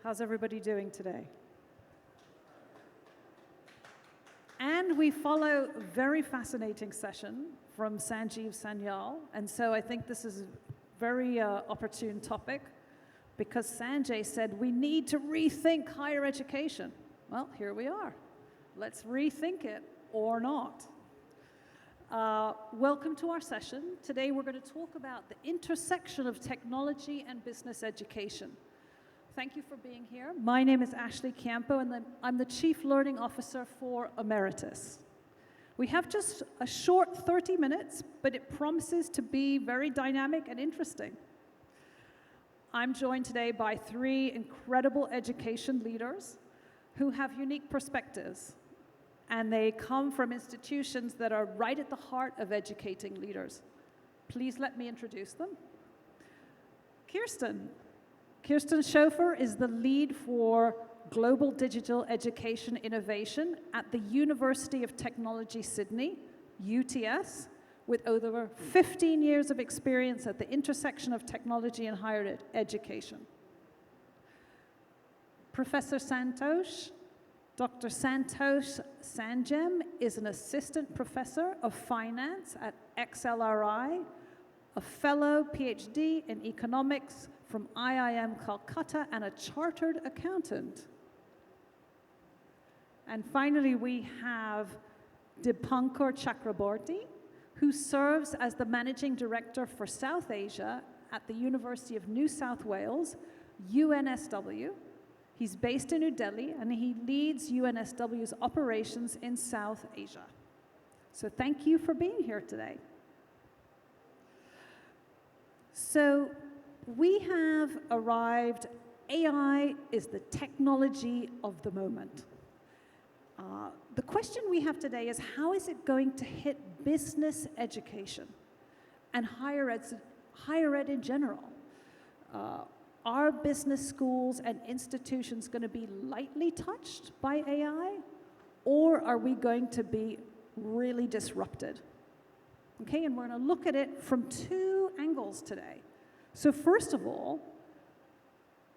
How's everybody doing today? And we follow a very fascinating session from Sanjeev Sanyal. And so I think this is a very opportune topic because Sanjay said we need to rethink higher education. Well, here we are. Let's rethink it or not. Welcome to our session. Today we're going to talk about the intersection of technology and business education. Thank you for being here. My name is Ashley Campo, and I'm the Chief Learning Officer for Emeritus. We have just a short 30 minutes, but it promises to be very dynamic and interesting. I'm joined today by three incredible education leaders who have unique perspectives, and they come from institutions that are right at the heart of educating leaders. Please let me introduce them. Kirsten Schofer is the lead for Global Digital Education Innovation at the University of Technology Sydney, UTS, with over 15 years of experience at the intersection of technology and higher education. Professor Santosh, Dr. Santosh Sanjem is an assistant professor of finance at XLRI, a fellow PhD in economics from IIM Calcutta, and a chartered accountant. And finally, we have Dipankar Chakraborty, who serves as the Managing Director for South Asia at the University of New South Wales, UNSW. He's based in New Delhi, and he leads UNSW's operations in South Asia. So thank you for being here today. So we have arrived. AI is the technology of the moment. The question we have today is, how is it going to hit business education and higher ed in general? Are business schools and institutions going to be lightly touched by AI, or are we going to be really disrupted? Okay, and we're going to look at it from two angles today. So first of all,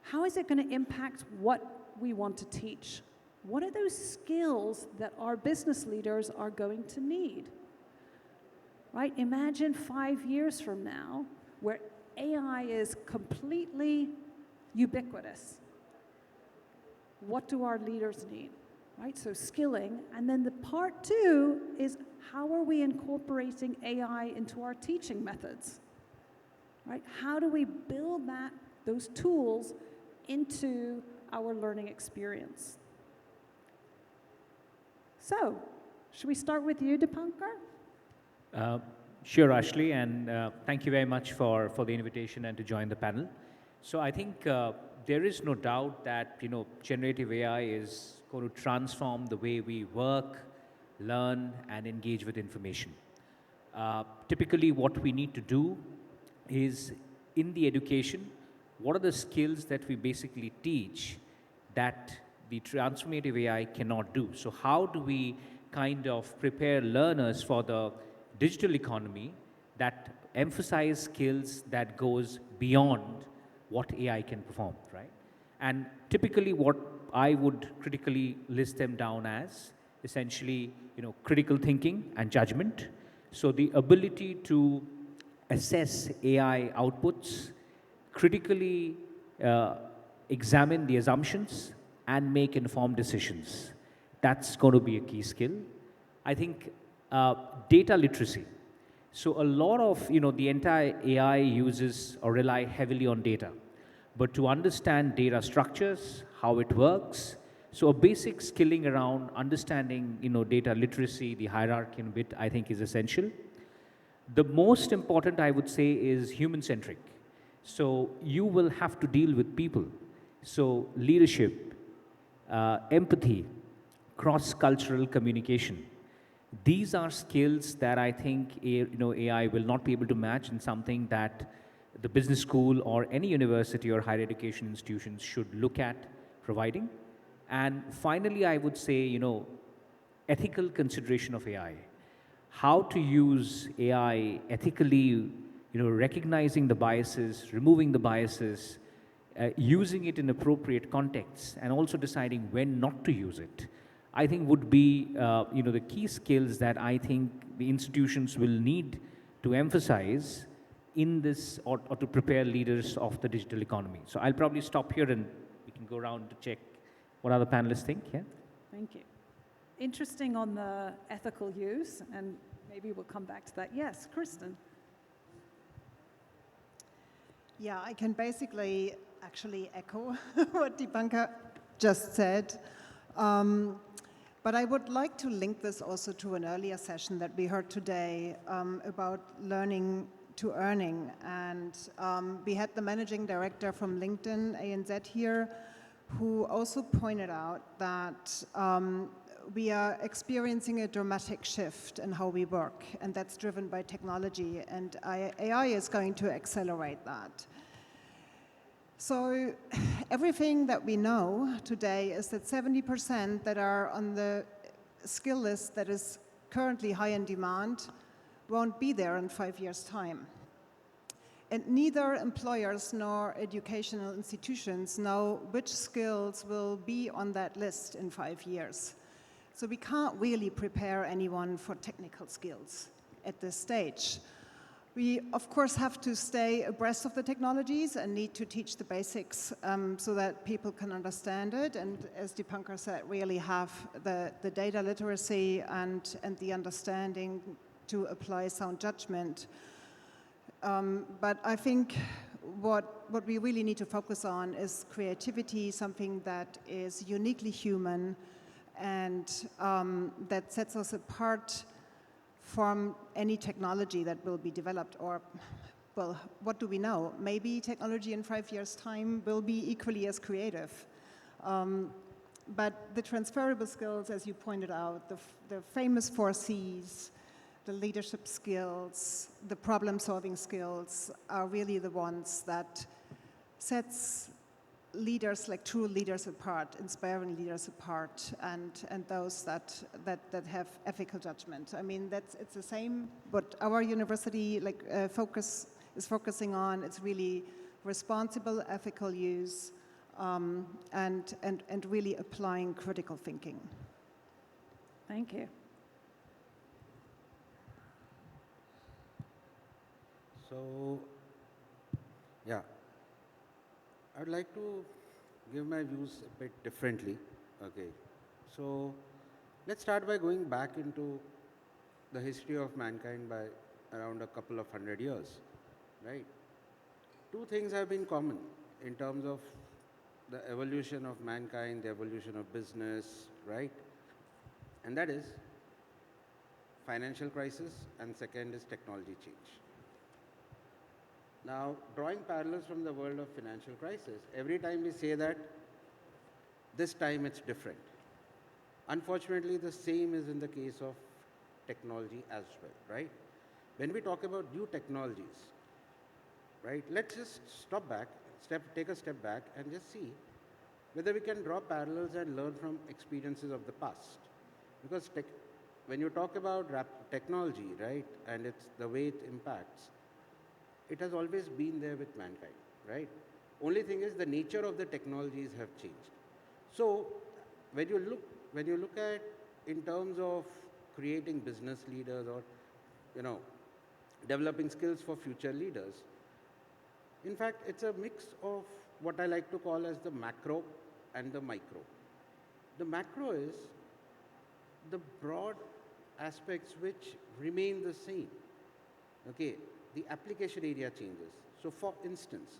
how is it going to impact what we want to teach? What are those skills that our business leaders are going to need? Right? Imagine 5 years from now where AI is completely ubiquitous. What do our leaders need? Right? So skilling. And then the part two is, how are we incorporating AI into our teaching methods? Right? How do we build those tools into our learning experience? So, should we start with you, Dipankar? Sure, Ashley, and thank you very much for the invitation and to join the panel. So I think there is no doubt that generative AI is going to transform the way we work, learn, and engage with information. Typically, what we need to do is, in the education, what are the skills that we basically teach that the transformative AI cannot do? So how do we kind of prepare learners for the digital economy that emphasize skills that goes beyond what AI can perform, right? And typically what I would critically list them down as essentially, critical thinking and judgment. So the ability to assess AI outputs, critically examine the assumptions, and make informed decisions. That's going to be a key skill. I think data literacy. So a lot of, the entire AI uses or rely heavily on data. But to understand data structures, how it works, so a basic skilling around understanding, data literacy, the hierarchy in a bit, I think is essential. The most important, I would say, is human-centric. So you will have to deal with people. So leadership, empathy, cross-cultural communication. These are skills that I think AI will not be able to match, and something that the business school or any university or higher education institutions should look at providing. And finally, I would say, ethical consideration of AI. How to use AI ethically, recognizing the biases, removing the biases, using it in appropriate contexts and also deciding when not to use it, I think would be the key skills that I think the institutions will need to emphasize in this, or to prepare leaders of the digital economy. So I'll probably stop here and we can go around to check what other panelists think. Yeah. Thank you. Interesting on the ethical use, and maybe we'll come back to that. Yes, Kristen. Yeah, I can basically actually echo what Deepanka just said. But I would like to link this also to an earlier session that we heard today about learning to earning. And we had the managing director from LinkedIn, ANZ here, who also pointed out that we are experiencing a dramatic shift in how we work, and that's driven by technology, and AI is going to accelerate that. So everything that we know today is that 70% that are on the skill list that is currently high in demand won't be there in 5 years' time. And neither employers nor educational institutions know which skills will be on that list in 5 years. So we can't really prepare anyone for technical skills at this stage. We, of course, have to stay abreast of the technologies and need to teach the basics so that people can understand it. And as Deepanka said, really have the data literacy and the understanding to apply sound judgment. But I think what we really need to focus on is creativity, something that is uniquely human and that sets us apart from any technology that will be developed. Or, well, what do we know? Maybe technology in 5 years' time will be equally as creative. But the transferable skills, as you pointed out, the famous 4 Cs, the leadership skills, the problem-solving skills are really the ones that sets leaders, like true leaders, apart, inspiring leaders apart, and those that have ethical judgment. I mean, it's the same. What our university is focusing on. It's really responsible, ethical use, and really applying critical thinking. Thank you. So, yeah. I would like to give my views a bit differently. Okay, so let's start by going back into the history of mankind by around a couple of 100 years, right? 2 things have been common in terms of the evolution of mankind, the evolution of business, right? And that is financial crisis, and second is technology change. Now, drawing parallels from the world of financial crisis, every time we say that this time it's different. Unfortunately, the same is in the case of technology as well, right? When we talk about new technologies, right, let's just take a step back and just see whether we can draw parallels and learn from experiences of the past. Because when you talk about technology, right, and it's the way it impacts, it has always been there with mankind, right? Only thing is the nature of the technologies have changed. So when you look at in terms of creating business leaders or developing skills for future leaders, in fact it's a mix of what I like to call as the macro and the micro. The macro is the broad aspects which remain the same. Okay, the application area changes. So for instance,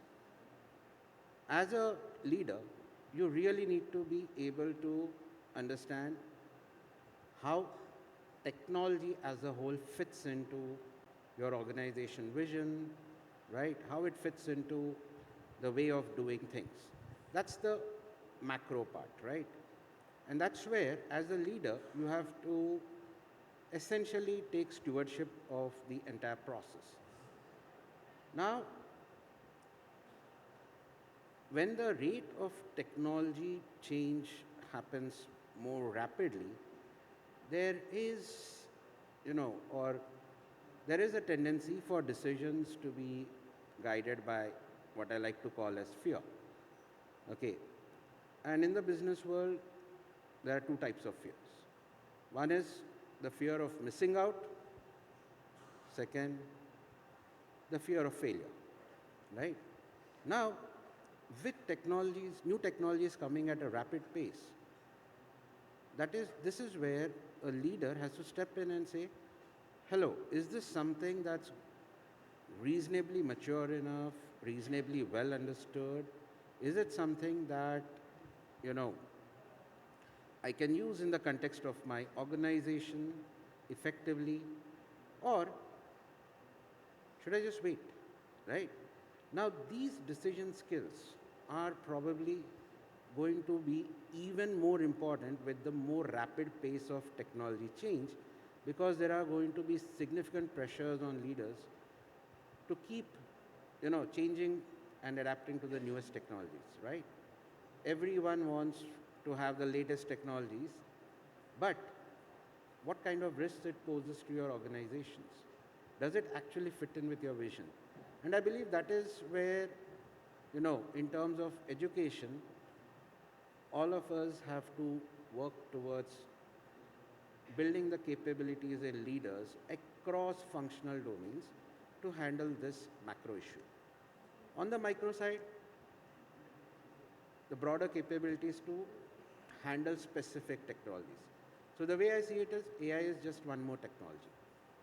as a leader, you really need to be able to understand how technology as a whole fits into your organization vision, right? How it fits into the way of doing things. That's the macro part, right? And that's where, as a leader, you have to essentially take stewardship of the entire process. Now, when the rate of technology change happens more rapidly, there is, there is a tendency for decisions to be guided by what I like to call as fear. Okay. And in the business world, there are two types of fears. One is the fear of missing out. Second, the fear of failure, right? Now, with technologies, new technologies coming at a rapid pace, this is where a leader has to step in and say, hello, is this something that's reasonably mature enough, reasonably well understood? Is it something that, I can use in the context of my organization effectively, or should I just wait, right? Now, these decision skills are probably going to be even more important with the more rapid pace of technology change, because there are going to be significant pressures on leaders to keep, changing and adapting to the newest technologies, right? Everyone wants to have the latest technologies, but what kind of risks it poses to your organizations? Does it actually fit in with your vision? And I believe that is where, in terms of education, all of us have to work towards building the capabilities in leaders across functional domains to handle this macro issue. On the micro side, the broader capabilities to handle specific technologies. So the way I see it is, AI is just one more technology,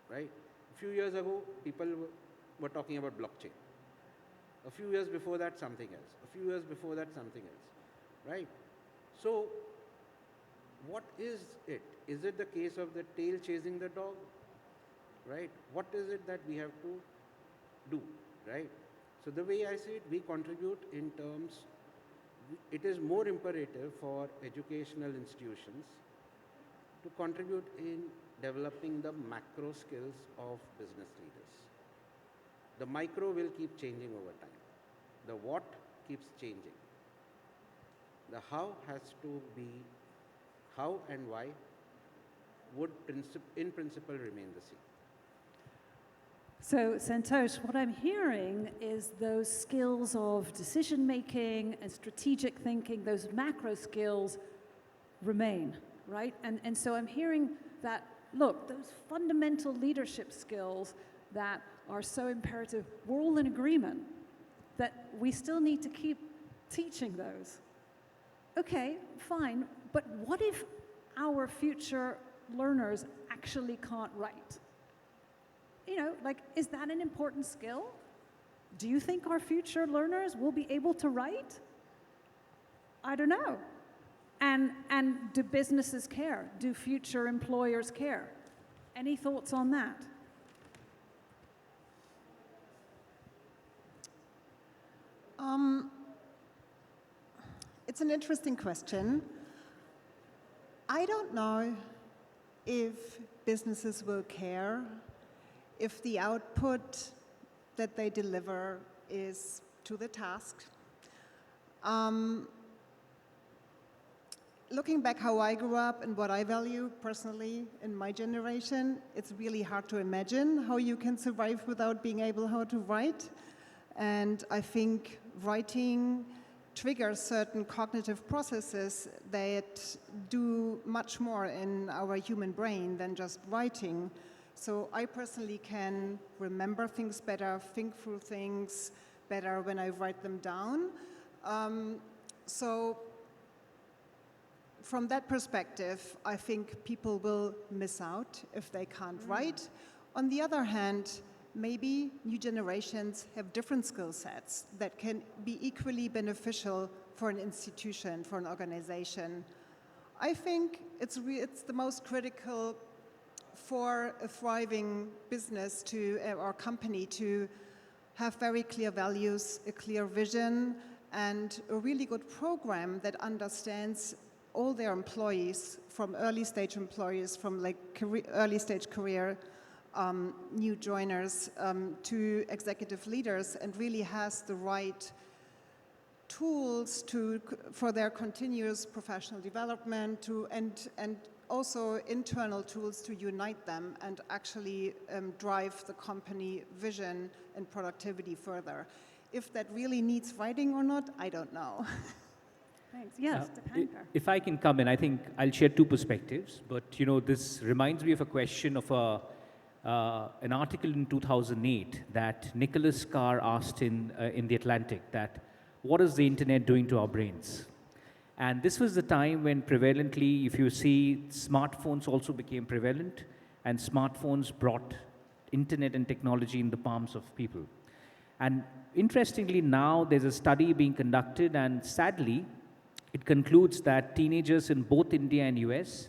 right? A few years ago, people were talking about blockchain. A few years before that, something else. A few years before that, something else, right? So what is it? Is it the case of the tail chasing the dog, right? What is it that we have to do, right? So the way I see it, we contribute in terms, it is more imperative for educational institutions to contribute in developing the macro skills of business leaders. The micro will keep changing over time. The what keeps changing. The how has to be, how and why would in principle remain the same. So, Santosh, what I'm hearing is those skills of decision making and strategic thinking, those macro skills remain, right? And so I'm hearing that, look, those fundamental leadership skills that are so imperative, we're all in agreement that we still need to keep teaching those. Okay, fine, but what if our future learners actually can't write? Is that an important skill? Do you think our future learners will be able to write? I don't know. And do businesses care? Do future employers care? Any thoughts on that? It's an interesting question. I don't know if businesses will care if the output that they deliver is to the task. Looking back how I grew up and what I value personally in my generation, it's really hard to imagine how you can survive without being able how to write. And I think writing triggers certain cognitive processes that do much more in our human brain than just writing. So I personally can remember things better, think through things better when I write them down. So from that perspective, I think people will miss out if they can't write. On the other hand, maybe new generations have different skill sets that can be equally beneficial for an institution, for an organization. I think it's the most critical for a thriving business or company to have very clear values, a clear vision, and a really good program that understands all their employees, from early stage employees, from early stage career, new joiners, to executive leaders, and really has the right tools for their continuous professional development, and also internal tools to unite them and actually drive the company vision and productivity further. If that really needs writing or not, I don't know. Yes, Dipankar. If I can come in, I think I'll share two perspectives. But this reminds me of a question of an article in 2008 that Nicholas Carr asked in the Atlantic, that what is the internet doing to our brains? And this was the time when prevalently, if you see, smartphones also became prevalent, and smartphones brought internet and technology in the palms of people. And interestingly, now there's a study being conducted, and sadly, it concludes that teenagers in both India and US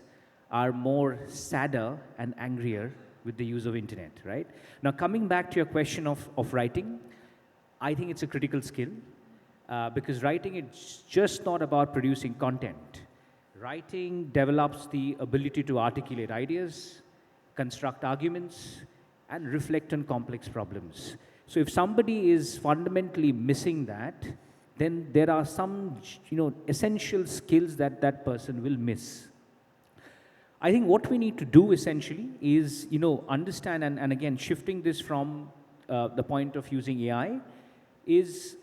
are more sadder and angrier with the use of internet, right? Now, coming back to your question of writing, I think it's a critical skill because writing is just not about producing content. Writing develops the ability to articulate ideas, construct arguments, and reflect on complex problems. So if somebody is fundamentally missing that, then there are some essential skills that that person will miss. I think what we need to do essentially is understand, and again shifting this from the point of using AI, is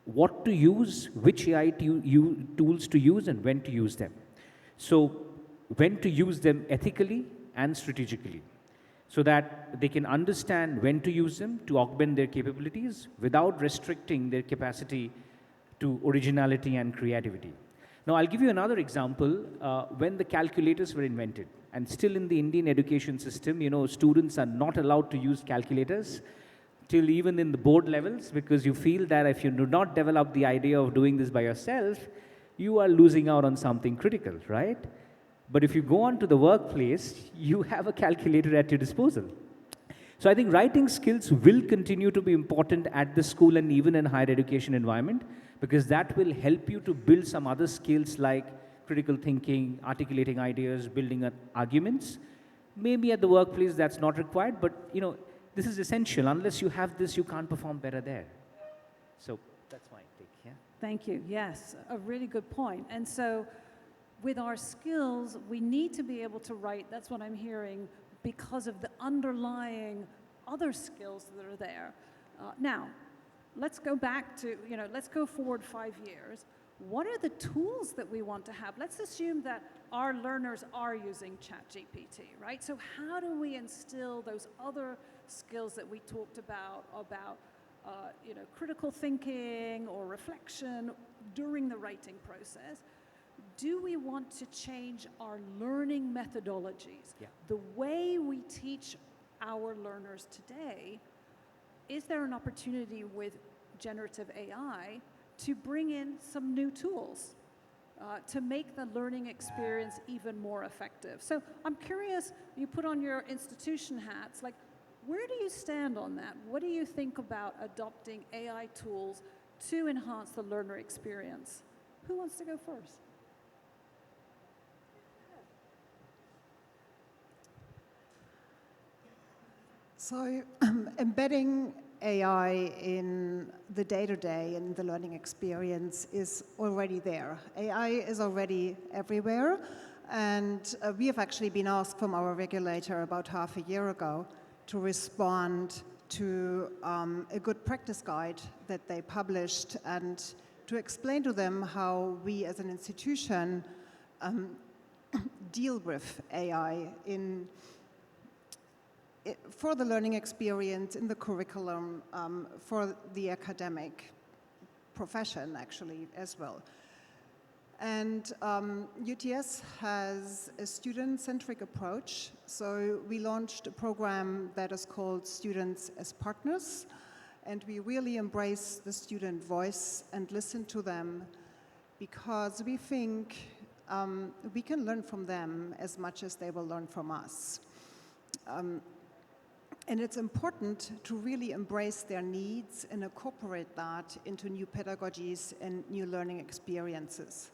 what to use, which AI tools to use, and when to use them. So when to use them ethically and strategically, so that they can understand when to use them to augment their capabilities without restricting their capacity to originality and creativity. Now, I'll give you another example. When the calculators were invented, and still in the Indian education system, students are not allowed to use calculators till even in the board levels, because you feel that if you do not develop the idea of doing this by yourself, you are losing out on something critical, right? But if you go on to the workplace, you have a calculator at your disposal. So I think writing skills will continue to be important at the school and even in higher education environment, because that will help you to build some other skills like critical thinking, articulating ideas, building arguments. Maybe at the workplace that's not required, but this is essential. Unless you have this, you can't perform better there. So that's my take, yeah? Thank you. Yes, a really good point. And so with our skills, we need to be able to write, that's what I'm hearing, because of the underlying other skills that are there. Now, let's go back to, let's go forward 5 years. What are the tools that we want to have? Let's assume that our learners are using ChatGPT, right? So how do we instill those other skills that we talked about critical thinking or reflection during the writing process? Do we want to change our learning methodologies? Yeah. The way we teach our learners today, is there an opportunity with generative AI to bring in some new tools to make the learning experience even more effective? So I'm curious, you put on your institution hats, like, where do you stand on that? What do you think about adopting AI tools to enhance the learner experience? Who wants to go first? So embedding AI in the day-to-day and the learning experience is already there. AI is already everywhere, and we have actually been asked from our regulator about half a year ago to respond to a good practice guide that they published and to explain to them how we as an institution deal with AI for the learning experience, in the curriculum, for the academic profession actually as well. And UTS has a student-centric approach. So we launched a program that is called Students as Partners, and we really embrace the student voice and listen to them, because we think we can learn from them as much as they will learn from us. And it's important to really embrace their needs and incorporate that into new pedagogies and new learning experiences.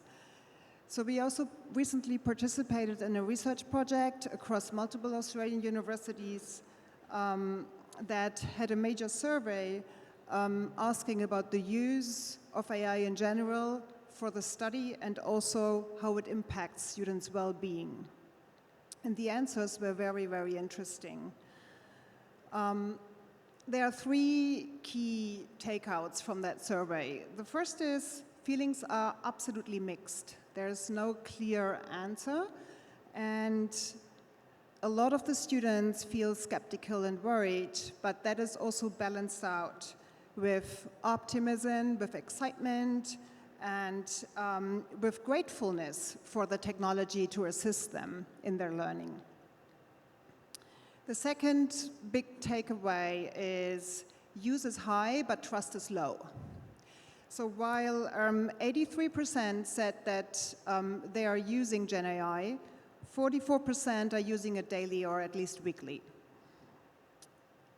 So we also recently participated in a research project across multiple Australian universities that had a major survey asking about the use of AI in general for the study and also how it impacts students' well-being. And the answers were very, very interesting. There are three key takeouts from that survey. The first is feelings are absolutely mixed. There's no clear answer, and a lot of the students feel skeptical and worried, but that is also balanced out with optimism, with excitement, and with gratefulness for the technology to assist them in their learning. The second big takeaway is use is high, but trust is low. So while 83% said that they are using Gen AI, 44% are using it daily or at least weekly.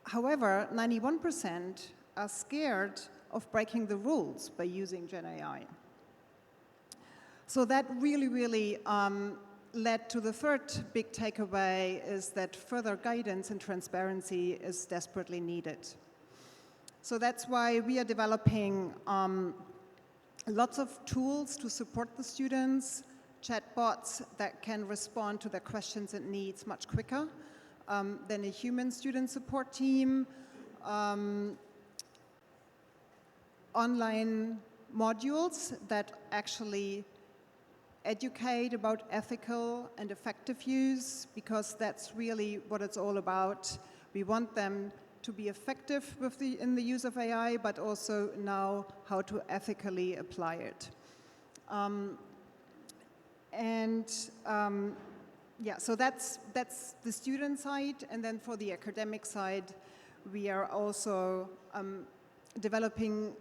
However, 91% are scared of breaking the rules by using Gen AI. So that really led to the third big takeaway, is that further guidance and transparency is desperately needed. So that's why we are developing lots of tools to support the students, chatbots that can respond to their questions and needs much quicker than a human student support team, online modules that actually educate about ethical and effective use, because that's really what it's all about. We want them to be effective in the use of AI, but also know how to ethically apply it. Yeah, so that's the student side, and then for the academic side, we are also developing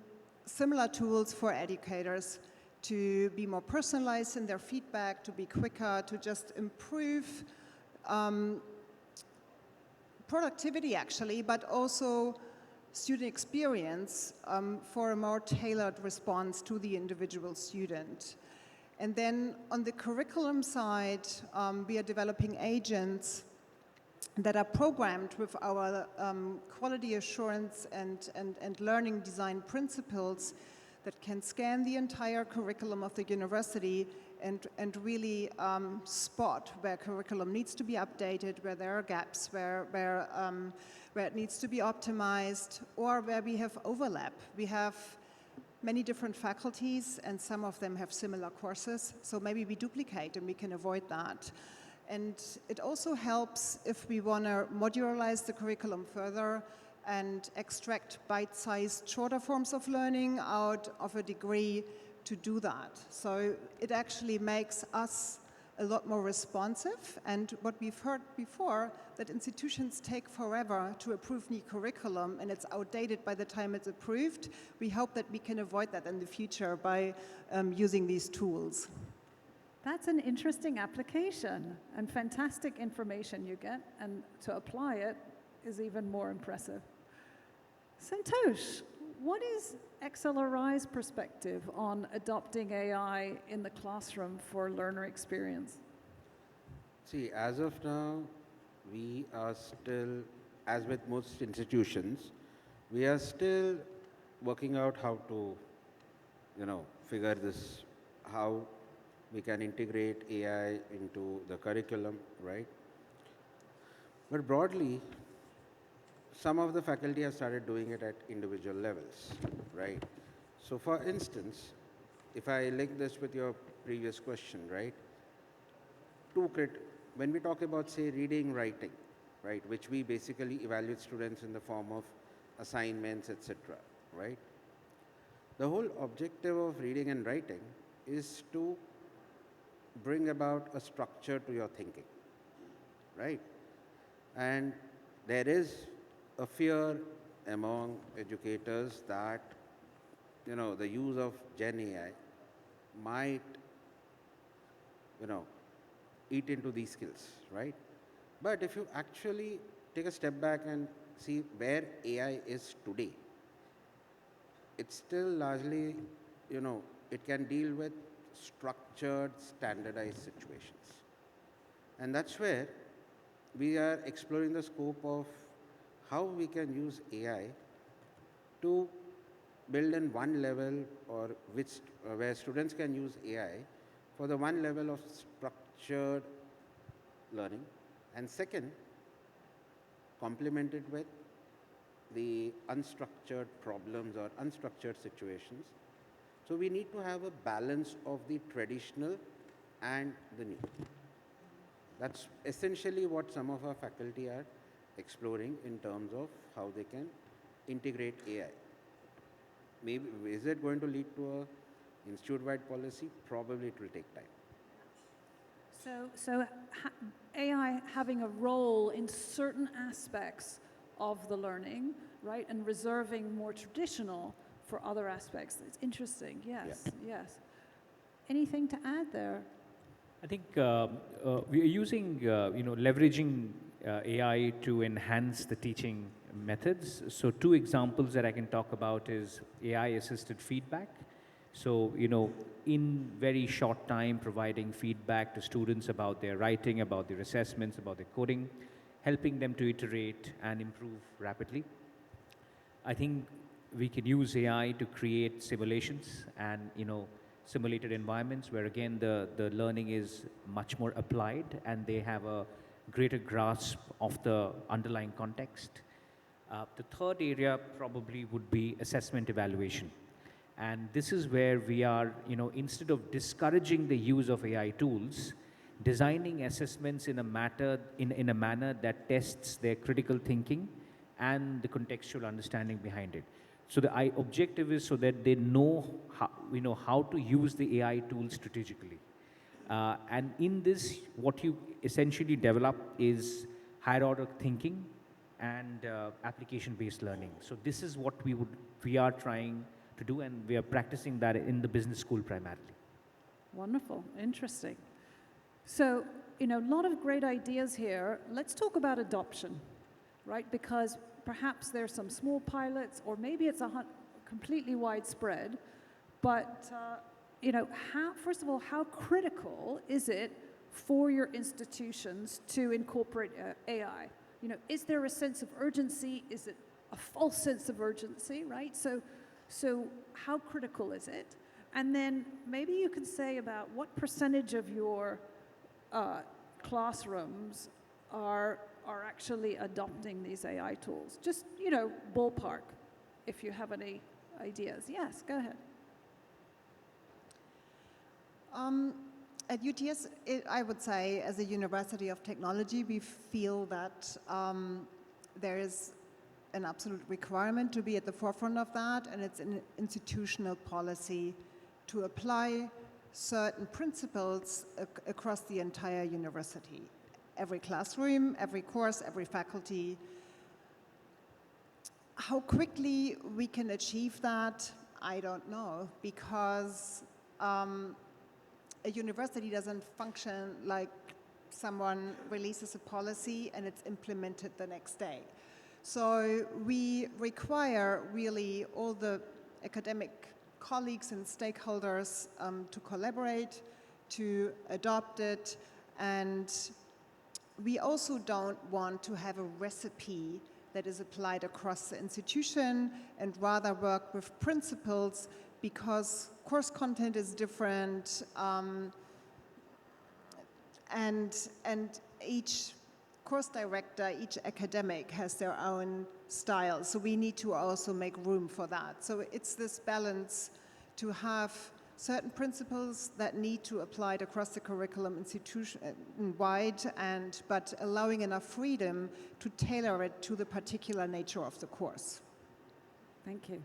similar tools for educators to be more personalized in their feedback, to be quicker, to just improve productivity actually, but also student experience for a more tailored response to the individual student. And then on the curriculum side, we are developing agents that are programmed with our quality assurance and learning design principles that can scan the entire curriculum of the university and really spot where curriculum needs to be updated, where there are gaps, where it needs to be optimized, or where we have overlap. We have many different faculties, and some of them have similar courses, so maybe we duplicate and we can avoid that. And it also helps if we want to modularize the curriculum further and extract bite-sized, shorter forms of learning out of a degree to do that. So it actually makes us a lot more responsive, and what we've heard before, that institutions take forever to approve new curriculum and it's outdated by the time it's approved. We hope that we can avoid that in the future by using these tools. That's an interesting application and fantastic information you get, and to apply it is even more impressive. Santosh, what is XLRI's perspective on adopting AI in the classroom for learner experience? See, as of now, we are still, as with most institutions, we are still working out how to, figure this, how we can integrate AI into the curriculum, right? But broadly, some of the faculty have started doing it at individual levels, right? So for instance, if I link this with your previous question, right? When we talk about, say, reading, writing, right, which we basically evaluate students in the form of assignments, etc., right? The whole objective of reading and writing is to bring about a structure to your thinking, right? And there is a fear among educators that, the use of Gen AI might, eat into these skills, right? But if you actually take a step back and see where AI is today, it's still largely, it can deal with structured, standardized situations. And that's where we are exploring the scope of how we can use AI to build in one level, or where students can use AI for the one level of structured learning, and second, complemented with the unstructured problems or unstructured situations So we need to have a balance of the traditional and the new. That's essentially what some of our faculty are exploring in terms of how they can integrate AI. Maybe, is it going to lead to a institute-wide policy? Probably it will take time. So AI having a role in certain aspects of the learning, right, and reserving more traditional for other aspects. It's interesting. Yes, yes. Anything to add there? I think we are using, leveraging AI to enhance the teaching methods. So 2 examples that I can talk about is AI-assisted feedback. So, in very short time, providing feedback to students about their writing, about their assessments, about their coding, helping them to iterate and improve rapidly. I think we can use AI to create simulations and, simulated environments where again the learning is much more applied and they have a greater grasp of the underlying context. The third area probably would be assessment evaluation. And this is where we are, instead of discouraging the use of AI tools, designing assessments in a manner that tests their critical thinking and the contextual understanding behind it. So the objective is so that they know how to use the AI tool strategically. And in this, what you essentially develop is higher order thinking and application-based learning. So this is what we are trying to do, and we are practicing that in the business school primarily. Wonderful, interesting. So, a lot of great ideas here. Let's talk about adoption, right? Because perhaps there's some small pilots, or maybe it's completely widespread. But, first of all, how critical is it for your institutions to incorporate AI? Is there a sense of urgency? Is it a false sense of urgency, right? So how critical is it? And then maybe you can say about what percentage of your classrooms are actually adopting these AI tools? Just, ballpark, if you have any ideas. Yes, go ahead. At UTS, I would say, as a University of Technology, we feel that there is an absolute requirement to be at the forefront of that, and it's an institutional policy to apply certain principles across the entire university. Every classroom, every course, every faculty. How quickly we can achieve that, I don't know, because a university doesn't function like someone releases a policy and it's implemented the next day. So we require really all the academic colleagues and stakeholders to collaborate, to adopt it, and we also don't want to have a recipe that is applied across the institution and rather work with principles because course content is different and each course director, each academic has their own style. So we need to also make room for that. So it's this balance to have certain principles that need to apply across the curriculum institution-wide, but allowing enough freedom to tailor it to the particular nature of the course. Thank you.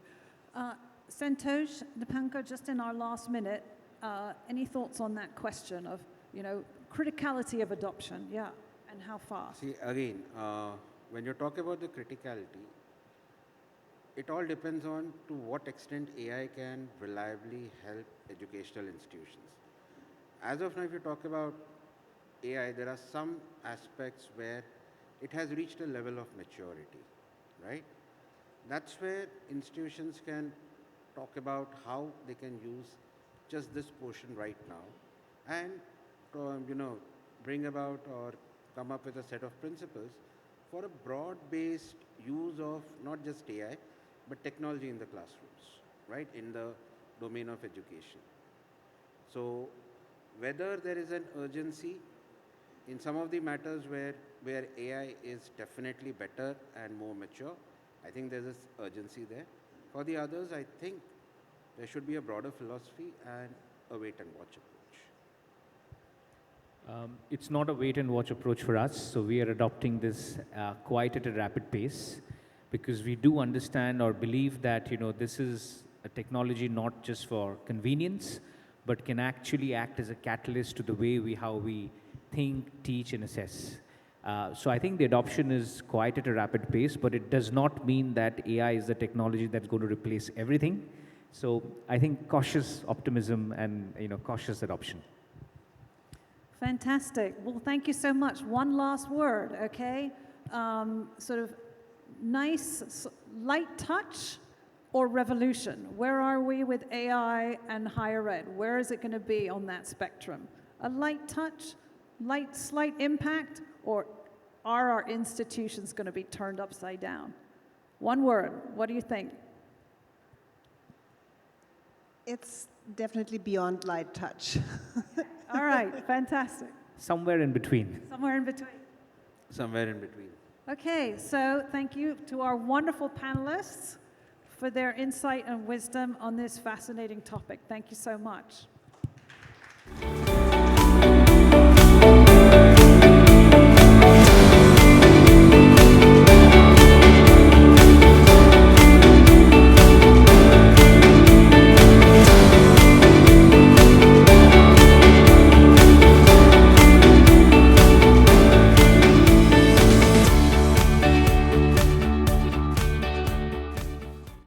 Santosh, Dipankar, just in our last minute, any thoughts on that question of, criticality of adoption? Yeah, and how fast? See, again, when you talk about the criticality, it all depends on to what extent AI can reliably help educational institutions. As of now, if you talk about AI, there are some aspects where it has reached a level of maturity, right? That's where institutions can talk about how they can use just this portion right now and, bring about or come up with a set of principles for a broad-based use of not just AI, but technology in the classrooms, right, in the domain of education. So whether there is an urgency in some of the matters where AI is definitely better and more mature, I think there's this urgency there. For the others, I think There should be a broader philosophy and a wait and watch approach. It's not a wait and watch approach for us, so we are adopting this quite at a rapid pace because we do understand or believe that this is a technology not just for convenience, but can actually act as a catalyst to the way how we think, teach, and assess. So I think the adoption is quite at a rapid pace, but it does not mean that AI is the technology that's going to replace everything. So I think cautious optimism and cautious adoption. Fantastic. Well, thank you so much. One last word, okay? Sort of nice, light touch or revolution? Where are we with AI and higher ed? Where is it going to be on that spectrum? A light touch, slight impact, or are our institutions going to be turned upside down? One word. What do you think? It's definitely beyond light touch. All right, fantastic. Somewhere in between. Somewhere in between. Somewhere in between. Okay, so thank you to our wonderful panelists for their insight and wisdom on this fascinating topic. Thank you so much.